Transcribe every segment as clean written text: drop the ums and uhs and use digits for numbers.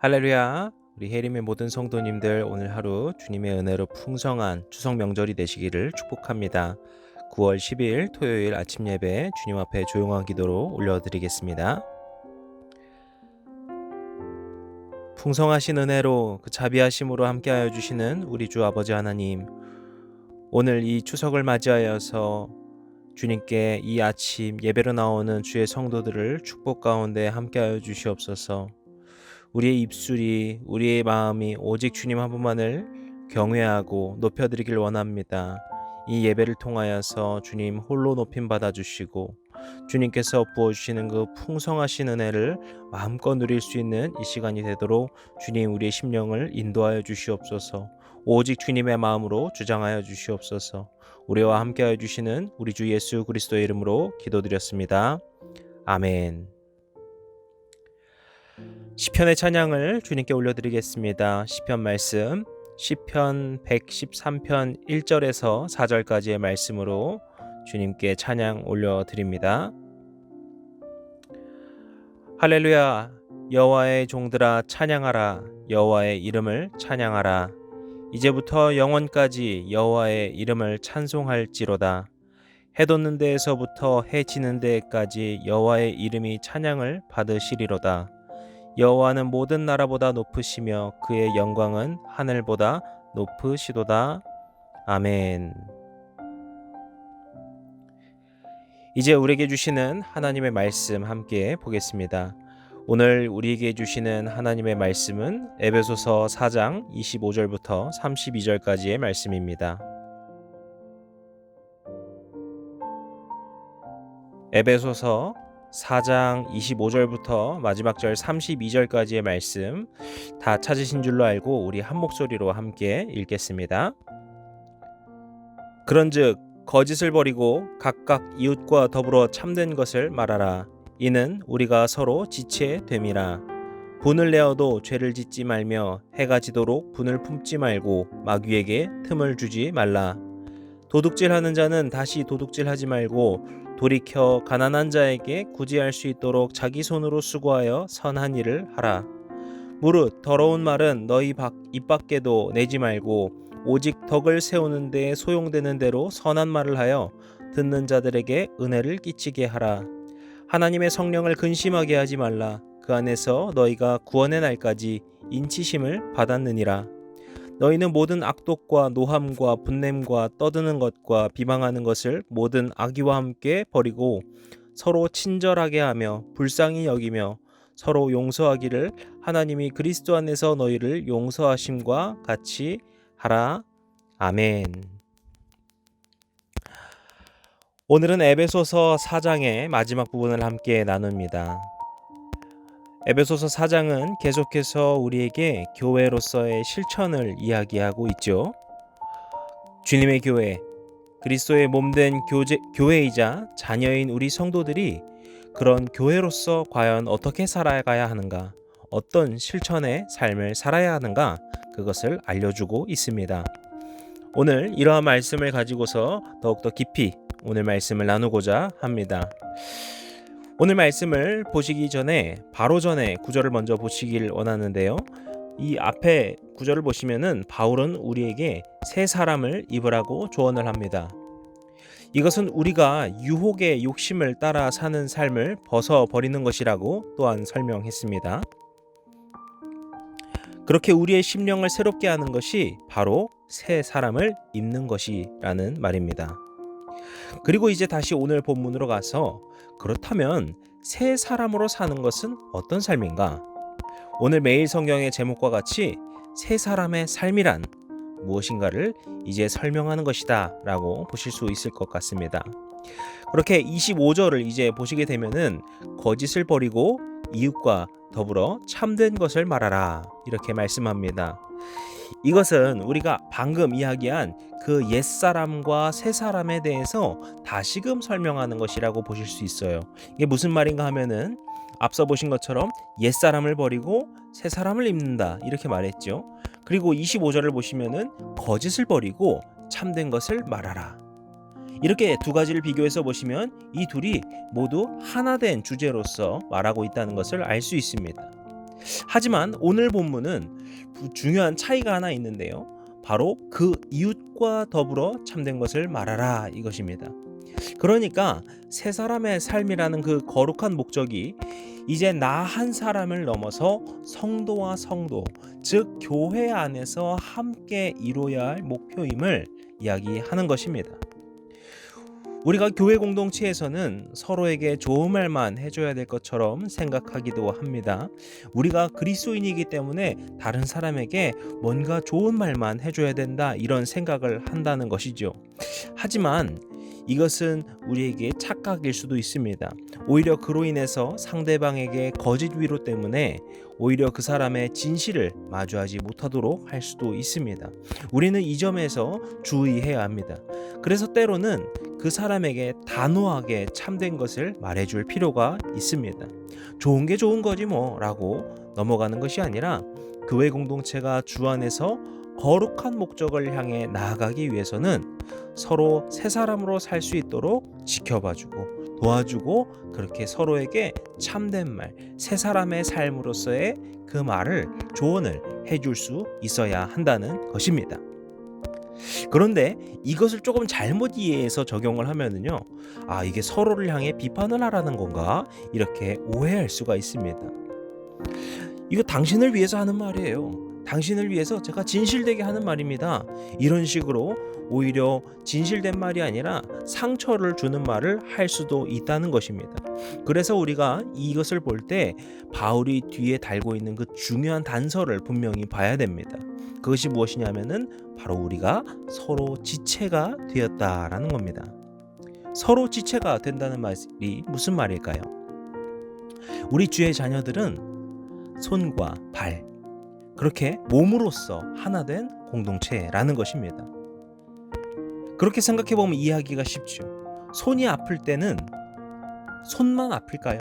할렐루야. 우리 해림의 모든 성도님들 오늘 하루 주님의 은혜로 풍성한 추석 명절이 되시기를 축복합니다. 9월 10일 토요일 아침 예배 주님 앞에 조용한 기도로 올려드리겠습니다. 풍성하신 은혜로 그 자비하심으로 함께하여 주시는 우리 주 아버지 하나님, 오늘 이 추석을 맞이하여서 주님께 이 아침 예배로 나오는 주의 성도들을 축복 가운데 함께하여 주시옵소서. 우리의 입술이, 우리의 마음이 오직 주님 한 분만을 경외하고 높여드리길 원합니다. 이 예배를 통하여서 주님 홀로 높임 받아주시고 주님께서 부어주시는 그 풍성하신 은혜를 마음껏 누릴 수 있는 이 시간이 되도록 주님 우리의 심령을 인도하여 주시옵소서. 오직 주님의 마음으로 주장하여 주시옵소서. 우리와 함께하여 주시는 우리 주 예수 그리스도의 이름으로 기도드렸습니다. 아멘. 시편의 찬양을 주님께 올려드리겠습니다. 시편 말씀 시편 113편 1절에서 4절까지의 말씀으로 주님께 찬양 올려드립니다. 할렐루야. 여호와의 종들아 찬양하라. 여호와의 이름을 찬양하라. 이제부터 영원까지 여호와의 이름을 찬송할지로다. 해 돋는 데에서부터 해 지는 데까지 여호와의 이름이 찬양을 받으시리로다. 여호와는 모든 나라보다 높으시며 그의 영광은 하늘보다 높으시도다. 아멘. 이제 우리에게 주시는 하나님의 말씀 함께 보겠습니다. 오늘 우리에게 주시는 하나님의 말씀은 에베소서 4장 25절부터 32절까지의 말씀입니다. 에베소서 4장 25절부터 마지막 절 32절까지의 말씀 다 찾으신 줄로 알고 우리 한 목소리로 함께 읽겠습니다. 그런즉 거짓을 버리고 각각 이웃과 더불어 참된 것을 말하라. 이는 우리가 서로 지체됨이라. 분을 내어도 죄를 짓지 말며 해가 지도록 분을 품지 말고 마귀에게 틈을 주지 말라. 도둑질하는 자는 다시 도둑질하지 말고 돌이켜 가난한 자에게 구제할 수 있도록 자기 손으로 수고하여 선한 일을 하라. 무릇 더러운 말은 너희 입 밖에도 내지 말고 오직 덕을 세우는 데에 소용되는 대로 선한 말을 하여 듣는 자들에게 은혜를 끼치게 하라. 하나님의 성령을 근심하게 하지 말라. 그 안에서 너희가 구원의 날까지 인치심을 받았느니라. 너희는 모든 악독과 노함과 분냄과 떠드는 것과 비방하는 것을 모든 악의와 함께 버리고 서로 친절하게 하며 불쌍히 여기며 서로 용서하기를 하나님이 그리스도 안에서 너희를 용서하심과 같이 하라. 아멘. 오늘은 에베소서 4장의 마지막 부분을 함께 나눕니다. 에베소서 4장은 계속해서 우리에게 교회로서의 실천을 이야기하고 있죠. 주님의 교회, 그리스도의 몸된 교회이자 자녀인 우리 성도들이 그런 교회로서 과연 어떻게 살아가야 하는가, 어떤 실천의 삶을 살아야 하는가, 그것을 알려주고 있습니다. 오늘 이러한 말씀을 가지고서 더욱더 깊이 오늘 말씀을 나누고자 합니다. 오늘 말씀을 보시기 전에 바로 전에 구절을 먼저 보시길 원하는데요. 이 앞에 구절을 보시면은 바울은 우리에게 새 사람을 입으라고 조언을 합니다. 이것은 우리가 유혹의 욕심을 따라 사는 삶을 벗어버리는 것이라고 또한 설명했습니다. 그렇게 우리의 심령을 새롭게 하는 것이 바로 새 사람을 입는 것이라는 말입니다. 그리고 이제 다시 오늘 본문으로 가서 그렇다면 새 사람으로 사는 것은 어떤 삶인가? 오늘 매일 성경의 제목과 같이 새 사람의 삶이란 무엇인가를 이제 설명하는 것이다 라고 보실 수 있을 것 같습니다. 그렇게 25절을 이제 보시게 되면은 거짓을 버리고 이웃과 더불어 참된 것을 말하라 이렇게 말씀합니다. 이것은 우리가 방금 이야기한 그 옛사람과 새사람에 대해서 다시금 설명하는 것이라고 보실 수 있어요. 이게 무슨 말인가 하면은 앞서 보신 것처럼 옛사람을 버리고 새사람을 입는다 이렇게 말했죠. 그리고 25절을 보시면은 거짓을 버리고 참된 것을 말하라. 이렇게 두 가지를 비교해서 보시면 이 둘이 모두 하나 된 주제로서 말하고 있다는 것을 알 수 있습니다. 하지만 오늘 본문은 중요한 차이가 하나 있는데요. 바로 그 이웃과 더불어 참된 것을 말하라 이것입니다. 그러니까 세 사람의 삶이라는 그 거룩한 목적이 이제 나 한 사람을 넘어서 성도와 성도, 즉 교회 안에서 함께 이루어야 할 목표임을 이야기하는 것입니다. 우리가 교회 공동체에서는 서로에게 좋은 말만 해줘야 될 것처럼 생각하기도 합니다. 우리가 그리스도인이기 때문에 다른 사람에게 뭔가 좋은 말만 해줘야 된다 이런 생각을 한다는 것이죠. 하지만 이것은 우리에게 착각일 수도 있습니다. 오히려 그로 인해서 상대방에게 거짓 위로 때문에 오히려 그 사람의 진실을 마주하지 못하도록 할 수도 있습니다. 우리는 이 점에서 주의해야 합니다. 그래서 때로는 그 사람에게 단호하게 참된 것을 말해줄 필요가 있습니다. 좋은 게 좋은 거지 뭐 라고 넘어가는 것이 아니라 교회 공동체가 주 안에서 거룩한 목적을 향해 나아가기 위해서는 서로 새 사람으로 살 수 있도록 지켜봐주고 도와주고 그렇게 서로에게 참된 말, 새 사람의 삶으로서의 그 말을 조언을 해줄 수 있어야 한다는 것입니다. 그런데 이것을 조금 잘못 이해해서 적용을 하면은요, 이게 서로를 향해 비판을 하라는 건가? 이렇게 오해할 수가 있습니다. 이거 당신을 위해서 하는 말이에요. 당신을 위해서 제가 진실되게 하는 말입니다. 이런 식으로 오히려 진실된 말이 아니라 상처를 주는 말을 할 수도 있다는 것입니다. 그래서 우리가 이것을 볼 때 바울이 뒤에 달고 있는 그 중요한 단서를 분명히 봐야 됩니다. 그것이 무엇이냐면은 바로 우리가 서로 지체가 되었다라는 겁니다. 서로 지체가 된다는 말이 무슨 말일까요? 우리 주의 자녀들은 손과 발, 그렇게 몸으로서 하나 된 공동체라는 것입니다. 그렇게 생각해보면 이해하기가 쉽죠. 손이 아플 때는 손만 아플까요?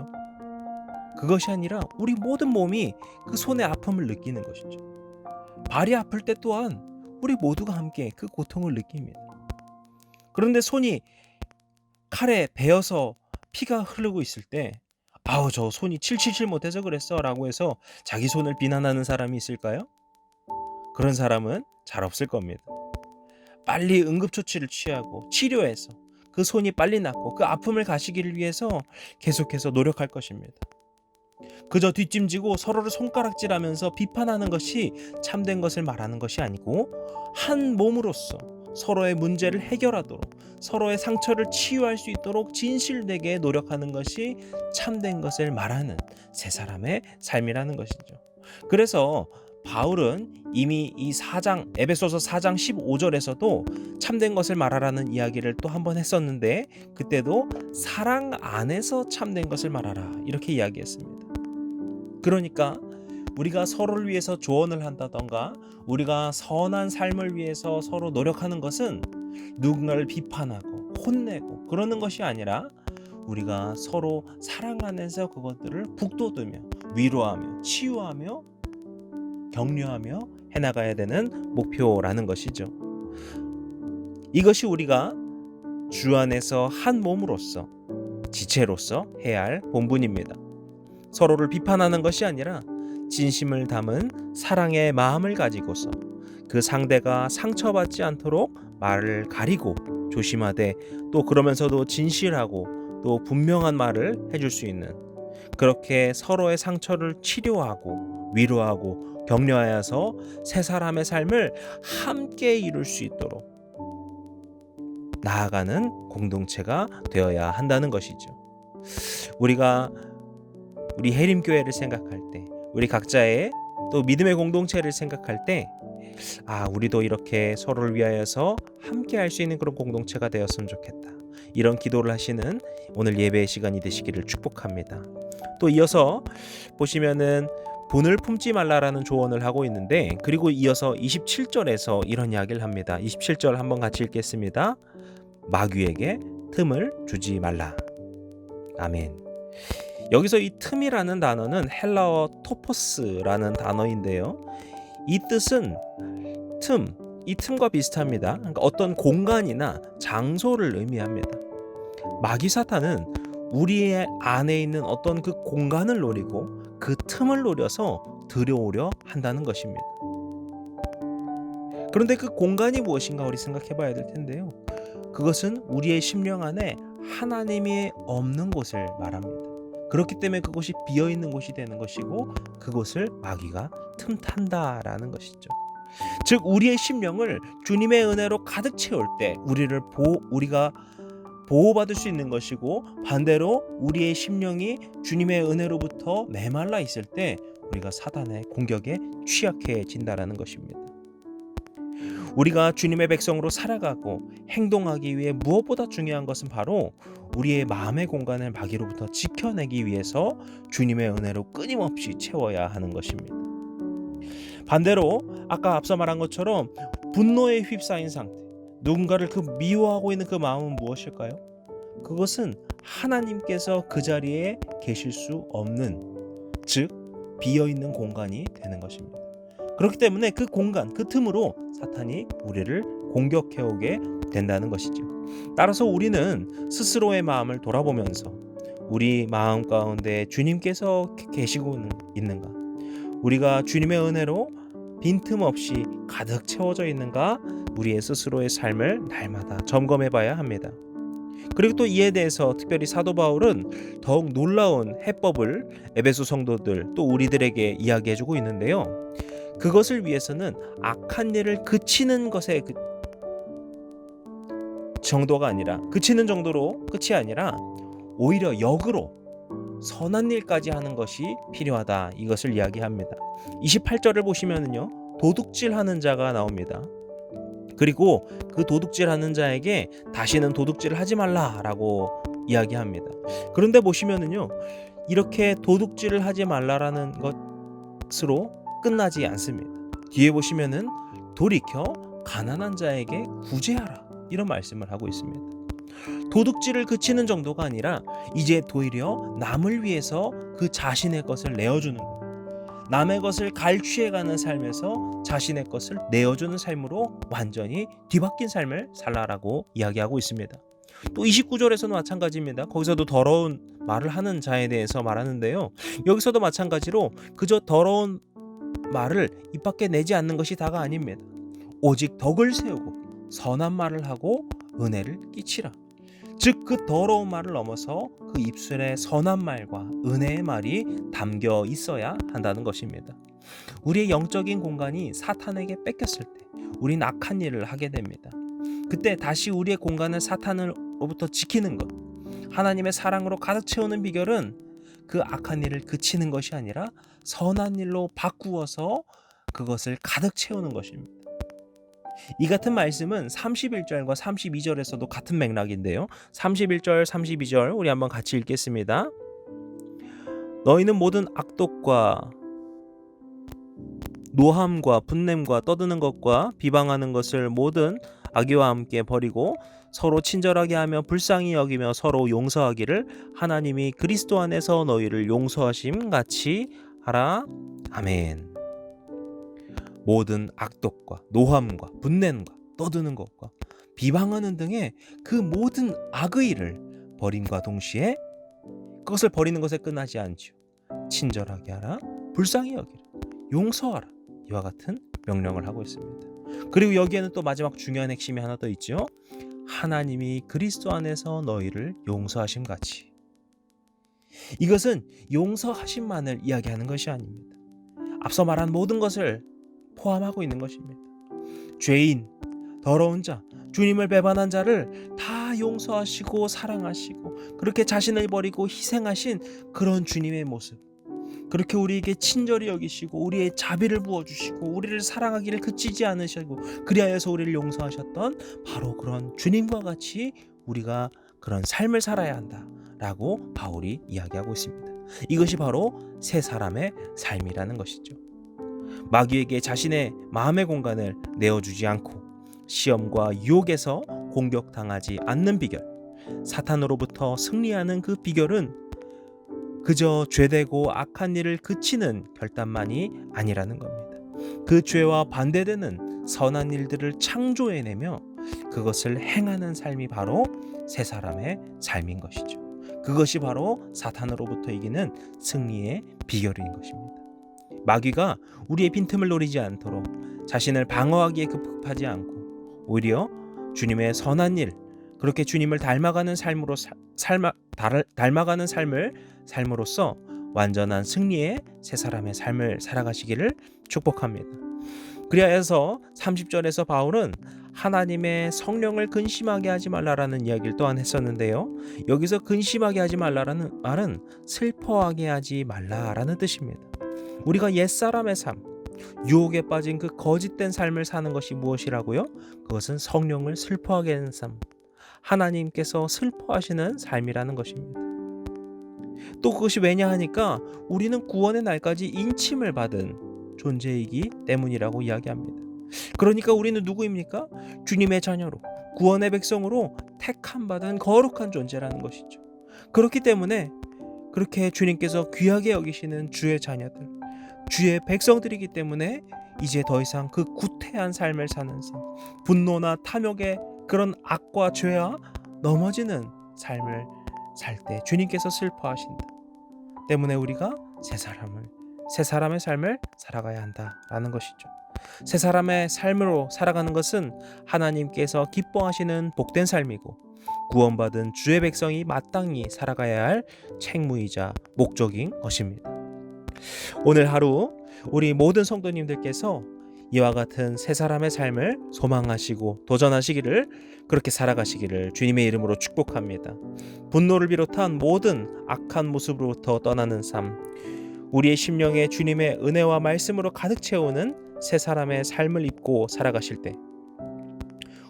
그것이 아니라 우리 모든 몸이 그 손의 아픔을 느끼는 것이죠. 발이 아플 때 또한 우리 모두가 함께 그 고통을 느낍니다. 그런데 손이 칼에 베어서 피가 흐르고 있을 때 저 손이 칠칠칠 못해서 그랬어 라고 해서 자기 손을 비난하는 사람이 있을까요? 그런 사람은 잘 없을 겁니다. 빨리 응급조치를 취하고 치료해서 그 손이 빨리 낫고 그 아픔을 가시기를 위해서 계속해서 노력할 것입니다. 그저 뒷짐지고 서로를 손가락질하면서 비판하는 것이 참된 것을 말하는 것이 아니고 한 몸으로서 서로의 문제를 해결하도록 서로의 상처를 치유할 수 있도록 진실되게 노력하는 것이 참된 것을 말하는 세 사람의 삶이라는 것이죠. 그래서 바울은 이미 이 4장 에베소서 4장 15절에서도 참된 것을 말하라는 이야기를 또 한 번 했었는데 그때도 사랑 안에서 참된 것을 말하라 이렇게 이야기했습니다. 그러니까 우리가 서로를 위해서 조언을 한다던가 우리가 선한 삶을 위해서 서로 노력하는 것은 누군가를 비판하고 혼내고 그러는 것이 아니라 우리가 서로 사랑 안에서 그것들을 북돋우며 위로하며 치유하며 격려하며 해나가야 되는 목표라는 것이죠. 이것이 우리가 주 안에서 한 몸으로서 지체로서 해야 할 본분입니다. 서로를 비판하는 것이 아니라 진심을 담은 사랑의 마음을 가지고서 그 상대가 상처받지 않도록 말을 가리고 조심하되 또 그러면서도 진실하고 또 분명한 말을 해줄 수 있는 그렇게 서로의 상처를 치료하고 위로하고 격려하여서 세 사람의 삶을 함께 이룰 수 있도록 나아가는 공동체가 되어야 한다는 것이죠. 우리가 우리 해림교회를 생각할 때 우리 각자의 또 믿음의 공동체를 생각할 때 우리도 이렇게 서로를 위하여서 함께 할 수 있는 그런 공동체가 되었으면 좋겠다. 이런 기도를 하시는 오늘 예배의 시간이 되시기를 축복합니다. 또 이어서 보시면은 분을 품지 말라라는 조언을 하고 있는데 그리고 이어서 27절에서 이런 이야기를 합니다. 27절 한번 같이 읽겠습니다. 마귀에게 틈을 주지 말라. 아멘. 여기서 이 틈이라는 단어는 헬라어 토포스라는 단어인데요. 이 뜻은 이 틈과 비슷합니다. 그러니까 어떤 공간이나 장소를 의미합니다. 마귀 사탄은 우리의 안에 있는 어떤 그 공간을 노리고 그 틈을 노려서 들여오려 한다는 것입니다. 그런데 그 공간이 무엇인가 우리 생각해 봐야 될 텐데요. 그것은 우리의 심령 안에 하나님이 없는 곳을 말합니다. 그렇기 때문에 그곳이 비어있는 곳이 되는 것이고 그곳을 마귀가 틈탄다라는 것이죠. 즉 우리의 심령을 주님의 은혜로 가득 채울 때 우리가 보호받을 수 있는 것이고, 반대로 우리의 심령이 주님의 은혜로부터 메말라 있을 때 우리가 사단의 공격에 취약해진다라는 것입니다. 우리가 주님의 백성으로 살아가고 행동하기 위해 무엇보다 중요한 것은 바로 우리의 마음의 공간을 마귀로부터 지켜내기 위해서 주님의 은혜로 끊임없이 채워야 하는 것입니다. 반대로 아까 앞서 말한 것처럼 분노에 휩싸인 상태, 누군가를 미워하고 있는 그 마음은 무엇일까요? 그것은 하나님께서 그 자리에 계실 수 없는, 즉 비어있는 공간이 되는 것입니다. 그렇기 때문에 그 공간, 그 틈으로 사탄이 우리를 공격해오게 된다는 것이죠. 따라서 우리는 스스로의 마음을 돌아보면서 우리 마음 가운데 주님께서 계시고 있는가, 우리가 주님의 은혜로 빈틈없이 가득 채워져 있는가, 우리의 스스로의 삶을 날마다 점검해 봐야 합니다. 그리고 또 이에 대해서 특별히 사도 바울은 더욱 놀라운 해법을 에베소 성도들 또 우리들에게 이야기해 주고 있는데요. 그것을 위해서는 악한 일을 그치는 것의 정도가 아니라, 그치는 정도로 끝이 아니라 오히려 역으로 선한 일까지 하는 것이 필요하다, 이것을 이야기합니다. 28절을 보시면은요, 도둑질하는 자가 나옵니다. 그리고 그 도둑질하는 자에게 다시는 도둑질을 하지 말라라고 이야기합니다. 그런데 보시면은요, 이렇게 도둑질을 하지 말라라는 것으로 끝나지 않습니다. 뒤에 보시면은 돌이켜 가난한 자에게 구제하라, 이런 말씀을 하고 있습니다. 도둑질을 그치는 정도가 아니라 이제 도리어 남을 위해서 그 자신의 것을 내어주는 것, 남의 것을 갈취해가는 삶에서 자신의 것을 내어주는 삶으로 완전히 뒤바뀐 삶을 살라라고 이야기하고 있습니다. 또 29절에서는 마찬가지입니다. 거기서도 더러운 말을 하는 자에 대해서 말하는데요, 여기서도 마찬가지로 그저 더러운 말을 입 밖에 내지 않는 것이 다가 아닙니다. 오직 덕을 세우고 선한 말을 하고 은혜를 끼치라. 즉 그 더러운 말을 넘어서 그 입술에 선한 말과 은혜의 말이 담겨 있어야 한다는 것입니다. 우리의 영적인 공간이 사탄에게 뺏겼을 때 우린 악한 일을 하게 됩니다. 그때 다시 우리의 공간을 사탄으로부터 지키는 것, 하나님의 사랑으로 가득 채우는 비결은 그 악한 일을 그치는 것이 아니라 선한 일로 바꾸어서 그것을 가득 채우는 것입니다. 이 같은 말씀은 31절과 32절에서도 같은 맥락인데요, 31절 32절 우리 한번 같이 읽겠습니다. 너희는 모든 악독과 노함과 분냄과 떠드는 것과 비방하는 것을 모든 악의와 함께 버리고 서로 친절하게 하며 불쌍히 여기며 서로 용서하기를 하나님이 그리스도 안에서 너희를 용서하심 같이 하라. 아멘. 모든 악독과 노함과 분냄과 떠드는 것과 비방하는 등의 그 모든 악의 일을 버림과 동시에 그것을 버리는 것에 끝나지 않죠. 친절하게 하라, 불쌍히 여기라, 용서하라, 이와 같은 명령을 하고 있습니다. 그리고 여기에는 또 마지막 중요한 핵심이 하나 더 있죠. 하나님이 그리스도 안에서 너희를 용서하심 같이. 이것은 용서하심만을 이야기하는 것이 아닙니다. 앞서 말한 모든 것을 포함하고 있는 것입니다. 죄인, 더러운 자, 주님을 배반한 자를 다 용서하시고 사랑하시고 그렇게 자신을 버리고 희생하신 그런 주님의 모습, 그렇게 우리에게 친절히 여기시고 우리의 자비를 부어주시고 우리를 사랑하기를 그치지 않으시고 그리하여서 우리를 용서하셨던 바로 그런 주님과 같이 우리가 그런 삶을 살아야 한다라고 바울이 이야기하고 있습니다. 이것이 바로 새 사람의 삶이라는 것이죠. 마귀에게 자신의 마음의 공간을 내어주지 않고 시험과 유혹에서 공격당하지 않는 비결, 사탄으로부터 승리하는 그 비결은 그저 죄되고 악한 일을 그치는 결단만이 아니라는 겁니다. 그 죄와 반대되는 선한 일들을 창조해내며 그것을 행하는 삶이 바로 새 사람의 삶인 것이죠. 그것이 바로 사탄으로부터 이기는 승리의 비결인 것입니다. 마귀가 우리의 빈틈을 노리지 않도록 자신을 방어하기에 급급하지 않고 오히려 주님의 선한 일, 그렇게 주님을 닮아가는 닮아가는 삶을 삶으로써 완전한 승리의 새 사람의 삶을 살아가시기를 축복합니다. 그리하여서 30절에서 바울은 하나님의 성령을 근심하게 하지 말라라는 이야기를 또한 했었는데요. 여기서 근심하게 하지 말라라는 말은 슬퍼하게 하지 말라라는 뜻입니다. 우리가 옛사람의 삶, 유혹에 빠진 그 거짓된 삶을 사는 것이 무엇이라고요? 그것은 성령을 슬퍼하게 하는 삶, 하나님께서 슬퍼하시는 삶이라는 것입니다. 또 그것이 왜냐 하니까 우리는 구원의 날까지 인침을 받은 존재이기 때문이라고 이야기합니다. 그러니까 우리는 누구입니까? 주님의 자녀로, 구원의 백성으로 택함 받은 거룩한 존재라는 것이죠. 그렇기 때문에 그렇게 주님께서 귀하게 여기시는 주의 자녀들, 주의 백성들이기 때문에 이제 더 이상 그 구태한 삶을 사는 삶, 분노나 탐욕의 그런 악과 죄와 넘어지는 삶을 살 때 주님께서 슬퍼하신다. 때문에 우리가 새 사람의 삶을 살아가야 한다라는 것이죠. 새 사람의 삶으로 살아가는 것은 하나님께서 기뻐하시는 복된 삶이고 구원받은 주의 백성이 마땅히 살아가야 할 책무이자 목적인 것입니다. 오늘 하루 우리 모든 성도님들께서 이와 같은 새 사람의 삶을 소망하시고 도전하시기를, 그렇게 살아가시기를 주님의 이름으로 축복합니다. 분노를 비롯한 모든 악한 모습으로부터 떠나는 삶, 우리의 심령에 주님의 은혜와 말씀으로 가득 채우는 새 사람의 삶을 입고 살아가실 때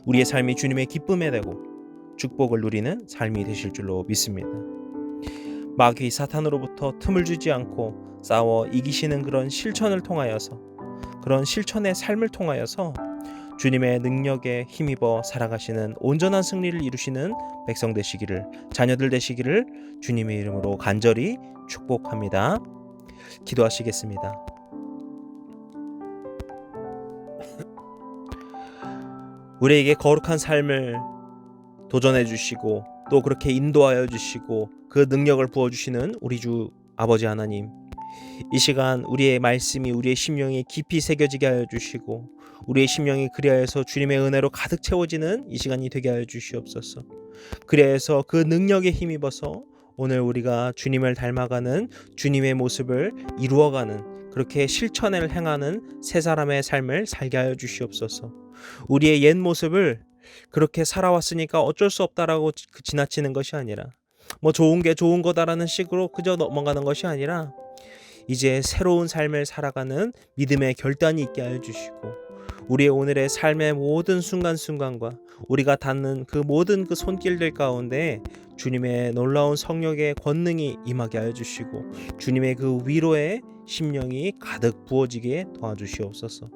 우리의 삶이 주님의 기쁨에 되고 축복을 누리는 삶이 되실 줄로 믿습니다. 마귀 사탄으로부터 틈을 주지 않고 싸워 이기시는 그런 실천을 통하여서, 그런 실천의 삶을 통하여서 주님의 능력에 힘입어 살아가시는 온전한 승리를 이루시는 백성 되시기를, 자녀들 되시기를 주님의 이름으로 간절히 축복합니다. 기도하시겠습니다. 우리에게 거룩한 삶을 도전해 주시고 또 그렇게 인도하여 주시고 그 능력을 부어주시는 우리 주 아버지 하나님, 이 시간 우리의 말씀이 우리의 심령에 깊이 새겨지게 하여 주시고 우리의 심령이 그리하여서 주님의 은혜로 가득 채워지는 이 시간이 되게 하여 주시옵소서. 그리하여서 그 능력에 힘입어서 오늘 우리가 주님을 닮아가는 주님의 모습을 이루어가는, 그렇게 실천을 행하는 새 사람의 삶을 살게 하여 주시옵소서. 우리의 옛 모습을 그렇게 살아왔으니까 어쩔 수 없다라고 지나치는 것이 아니라, 좋은 게 좋은 거다라는 식으로 그저 넘어가는 것이 아니라 이제 새로운 삶을 살아가는 믿음의 결단이 있게 하여 주시고 우리의 오늘의 삶의 모든 순간순간과 우리가 닿는 그 모든 그 손길들 가운데 주님의 놀라운 성령의 권능이 임하게 하여 주시고 주님의 그 위로의 심령이 가득 부어지게 도와주시옵소서.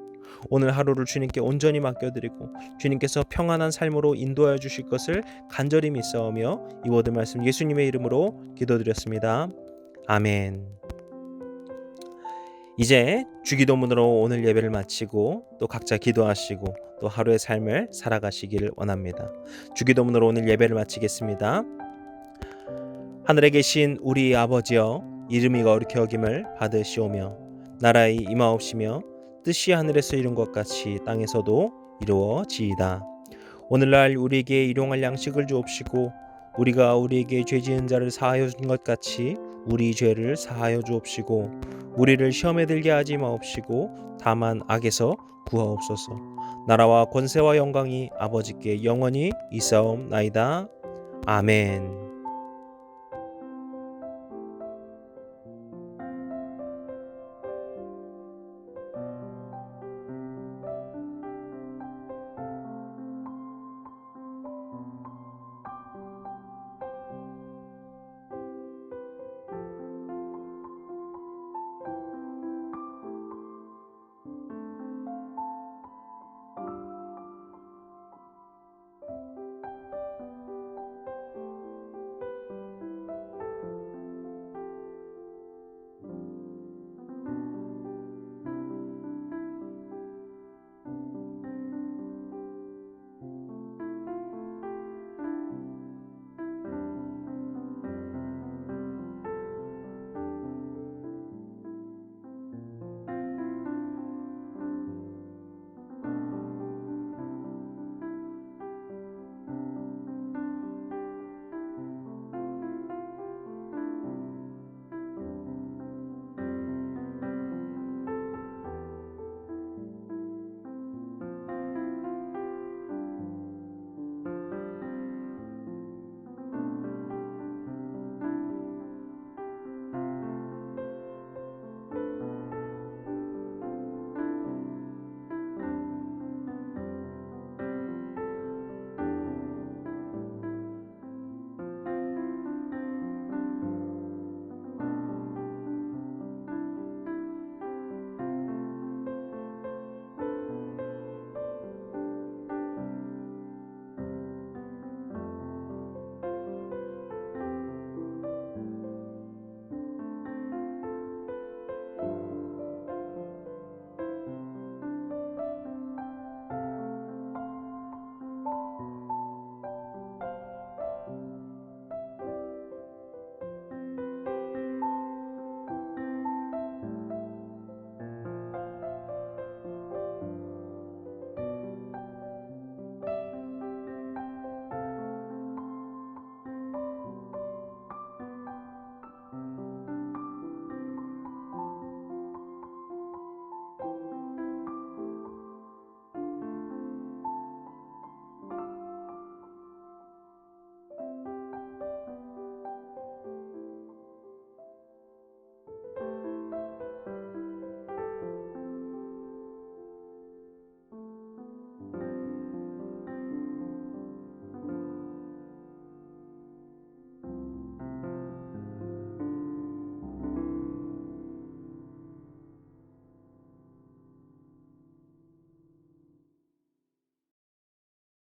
오늘 하루를 주님께 온전히 맡겨드리고 주님께서 평안한 삶으로 인도하여 주실 것을 간절히 믿사오며 이 모든 말씀 예수님의 이름으로 기도드렸습니다. 아멘. 이제 주기도문으로 오늘 예배를 마치고 또 각자 기도하시고 또 하루의 삶을 살아가시기를 원합니다. 주기도문으로 오늘 예배를 마치겠습니다. 하늘에 계신 우리 아버지여, 이름이 거룩히 여김을 받으시오며 나라의 임하옵시며 뜻이 하늘에서 이룬 것 같이 땅에서도 이루어지이다. 오늘날 우리에게 일용할 양식을 주옵시고 우리가 우리에게 죄 지은 자를 사하여 준 것 같이 우리 죄를 사하여 주옵시고 우리를 시험에 들게 하지 마옵시고 다만 악에서 구하옵소서. 나라와 권세와 영광이 아버지께 영원히 있사옵나이다. 아멘.